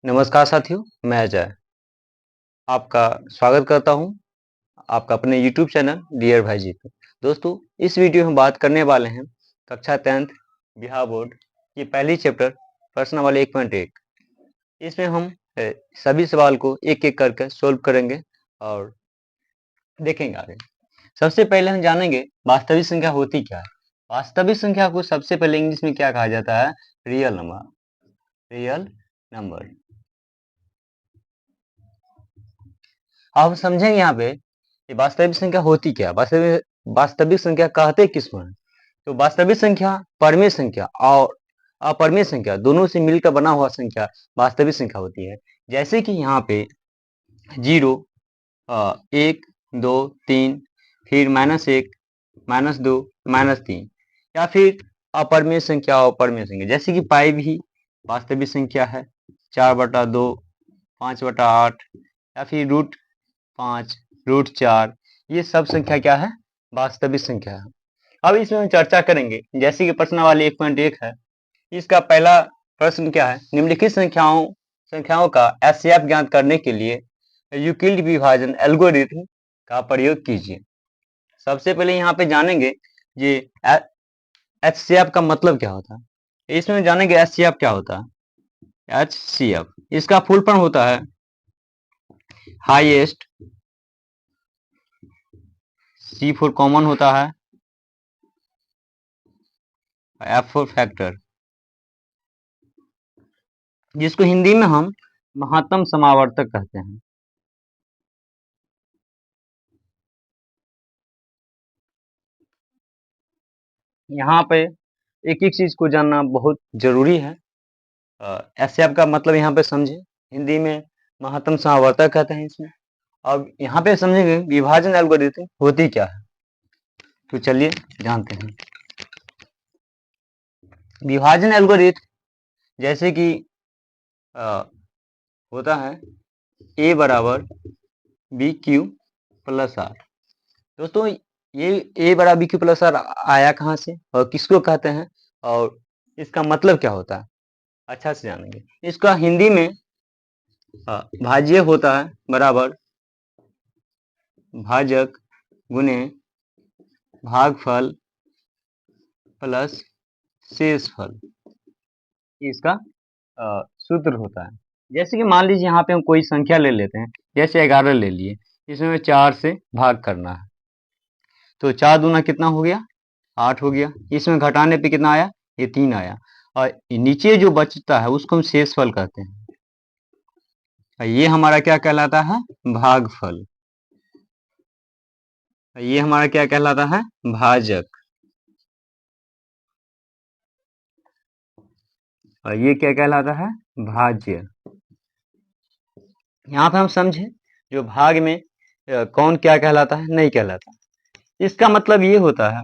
नमस्कार साथियों, मैं अजय आपका स्वागत करता हूं आपका अपने YouTube चैनल डियर भाई जी पे। दोस्तों, इस वीडियो में बात करने वाले हैं कक्षा 10th बिहार बोर्ड की पहली चैप्टर प्रश्नावली 1.1। इसमें हम सभी सवाल को एक-एक करके सोल्व करेंगे और देखेंगे आगे। सबसे पहले हम जानेंगे वास्तविक संख्या होती क्या है। वास्तविक संख्या को सबसे पहले इंग्लिश में क्या कहा जाता है? Real number. Real number. अब हम समझेंगे यहाँ पे कि वास्तविक संख्या होती क्या? वास्तविक संख्या कहते किसको हैं? तो वास्तविक संख्या परमेय संख्या और अपरमेय संख्या दोनों से मिलकर बना हुआ संख्या वास्तविक संख्या होती है। जैसे कि यहाँ पे 0, 1, 2, 3, फिर -1, -2, -3 या फिर अपरमेय संख्या और परमेय संख्या जैसे कि पाई भी वास्तविक संख्या है, 4/2, 5/8 या फिर √5, √4 ये सब संख्या क्या है? वास्तविक संख्या है। अब इसमें हम चर्चा करेंगे जैसे कि प्रश्नावली 1.1 है। इसका पहला प्रश्न क्या है? निम्नलिखित संख्याओं का एचसीएफ ज्ञात करने के लिए यूक्लिड विभाजन एल्गोरिथम का प्रयोग कीजिए। सबसे पहले यहाँ पे जानेंगे ये एचसीएफ का मतलब क्या होता है। इसमें जानेंगे एचसीएफ क्या होता है। एचसीएफ इसका फुल फॉर्म होता है हाईएस्ट, C फॉर कॉमन होता है, F फॉर फैक्टर, जिसको हिंदी में हम महत्तम समावर्तक कहते हैं। यहाँ पे एक एक चीज को जानना बहुत जरूरी है। एचसीएफ का मतलब यहाँ पे समझे, हिंदी में महत्तम समावर्तक कहते हैं इसमें। अब यहाँ पे समझेंगे विभाजन एल्गोरिथम होती क्या है, तो चलिए जानते हैं। विभाजन एल्गोरिथम जैसे कि होता है A बराबर BQ प्लस R। दोस्तों, ये A बराबर BQ प्लस R आया कहाँ से और किसको कहते हैं और इसका मतलब क्या होता है, अच्छा से जानेंगे। इसका हिंदी में भाज्य होता है बराबर भाजक गुने भागफल प्लस शेषफल, इसका सूत्र होता है। जैसे कि मान लीजिए यहाँ पे हम कोई संख्या ले लेते हैं, जैसे 11 ले लिए, इसमें 4 से भाग करना है, तो 4 दूना कितना हो गया? 8 हो गया। इसमें घटाने पे कितना आया? ये 3 आया। और नीचे जो बचता है उसको हम शेषफल कहते हैं। ये हमारा क्या कहलाता है? भागफल। ये हमारा क्या कहलाता है? भाजक। और ये क्या कहलाता है? भाज्य। यहाँ पे हम समझे जो भाग में कौन क्या कहलाता है, नहीं कहलाता। इसका मतलब ये होता है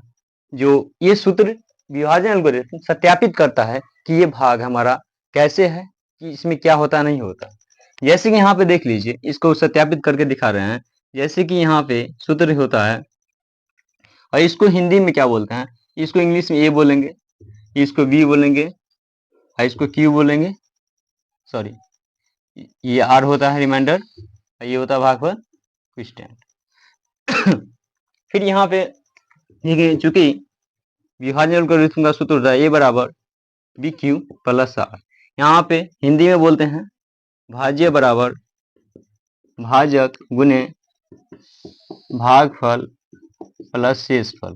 जो ये सूत्र विभाजन एल्गोरिथम सत्यापित करता है कि ये भाग हमारा कैसे है, कि इसमें क्या होता नहीं होता। जैसे कि यहाँ पे देख लीजिए, इसको सत्यापित करके दिखा रहे हैं। जैसे कि यहाँ पे सूत्र होता है और इसको हिंदी में क्या बोलते हैं, इसको इंग्लिश में ए बोलेंगे, इसको बी बोलेंगे और इसको क्यू बोलेंगे। सॉरी, ये आर होता है रिमाइंडर और ये होता है भागफल क्विस्टेंट। फिर यहाँ पे देखिए, चूंकि विभाजन एल्गोरिथम का सूत्र होता है ए बराबर BQ प्लस R। यहाँ पे हिंदी में बोलते हैं भाज्य बराबर भाजक गुने भागफल प्लस शेषफल।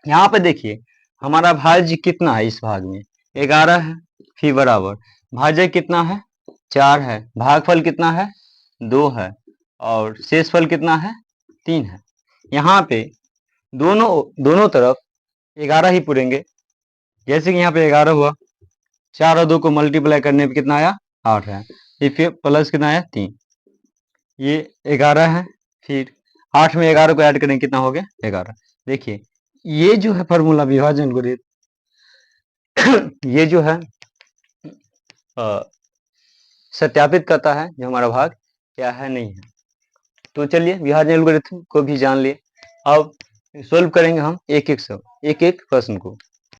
यहाँ पे देखिए हमारा भाज्य कितना है, इस भाग में 11 है, फिर बराबर भाज्य कितना है? 4 है, भागफल कितना है? 2 है और शेषफल कितना है? 3 है। यहाँ पे दोनों तरफ 11 ही पूरेंगे। जैसे कि यहाँ पे 11 हुआ, 4 और 2 को मल्टीप्लाई करने पे कितना आया? 8 है, फिर प्लस कितना आया? 3। ये 11 है, फिर 8 में 11 को ऐड करें कितना हो गया? 11। देखिए ये जो है फॉर्मूला विभाजन एल्गोरिथम ये जो है सत्यापित करता है जो हमारा भाग क्या है, नहीं है। तो चलिए विभाजन एल्गोरिथम को भी जान लिए। अब सोल्व करेंगे हम एक एक प्रश्न को।